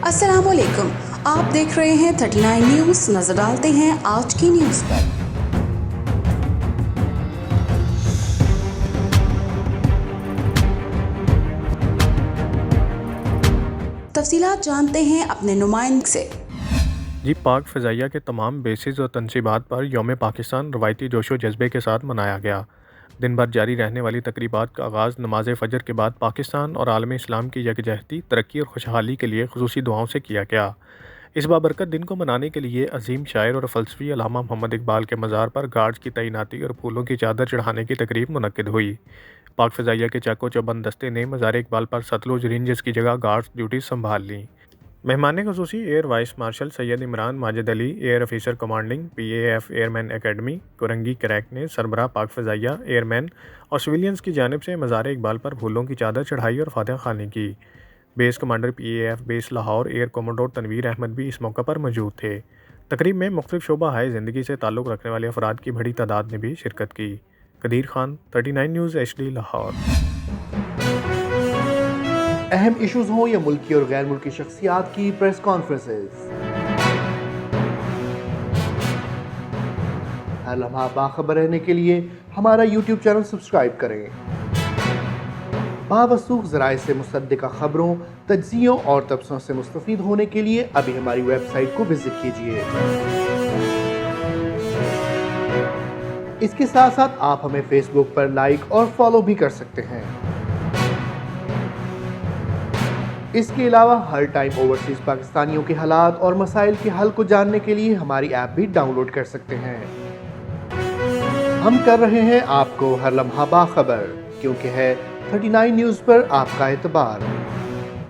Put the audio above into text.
अस्सलाम वालेकुम, आप देख रहे हैं 39 न्यूज़। नजर डालते हैं आज की न्यूज़ पर। तफसीलात जानते हैं अपने नुमाइंदे से। जी, पाक फ़ज़ाइया के तमाम बेसिस और तनसीबात पर यौम पाकिस्तान रवायती जोशो जज्बे के साथ मनाया गया। दिन भर जारी रहने वाली तकरीबात का आगाज़ नमाज फ़जर के बाद पाकिस्तान और आलम इस्लाम की यकजहती, तरक्की और खुशहाली के लिए ख़ुसूसी दुआओं से किया गया। इस बाबरकत दिन को मनाने के लिए अजीम शायर और फ़लसफ़ी अल्लामा मोहम्मद इकबाल के मज़ार पर गार्ड्स की तैनाती और फूलों की चादर चढ़ाने की तकरीब मुनक्किद हुई। पाक फ़ज़ाइया के चाको चौबंद दस्ते ने मज़ार इकबाल पर सतलुज रेंजर्स की जगह गार्ड्स ड्यूटीज़ संभाल लीं। मेहमान ख़ुसूसी air vice marshal Syed Imran Majid Ali, air officer commanding PAF airman academy Korangi creek ने सरबराह पाक फ़ज़ाइया एयरमैन और सिविलियंस की जानिब से मज़ार इकबाल पर फूलों की चादर चढ़ाई और फातिहा ख़्वानी की। Base commander PAF base Lahore air commodore Tanveer Ahmed भी इस मौका पर मौजूद थे। तकरीब में मुख्तलिफ शोबा हाय ज़िंदगी से ताल्लुक़ रखने वाले अफराद की बड़ी तादाद ने भी शिरकत की। Qadeer Khan, 39 news HD Lahore. अहम इश्यूज हों या मुल्की और गैर मुल्की शख्सियात की प्रेस कॉन्फ्रेंसेस, हर लम्हा बाखबर रहने के लिए हमारा YouTube चैनल सब्सक्राइब करें। बावसूख ज़राए से मुसद्दिक़ा खबरों, तज्ज़ियों और तबसरों से मुस्तफ़ीद होने के लिए अभी हमारी वेबसाइट को विजिट कीजिए। इसके साथ साथ आप हमें फेसबुक पर लाइक और फॉलो भी कर सकते हैं। इसके अलावा हर टाइम ओवरसीज़ पाकिस्तानियों के हालात और मसाइल के हल को जानने के लिए हमारी ऐप भी डाउनलोड कर सकते हैं। हम कर रहे हैं आपको हर लम्हा बाखबर, क्योंकि है 39 न्यूज़ पर आपका एतबार।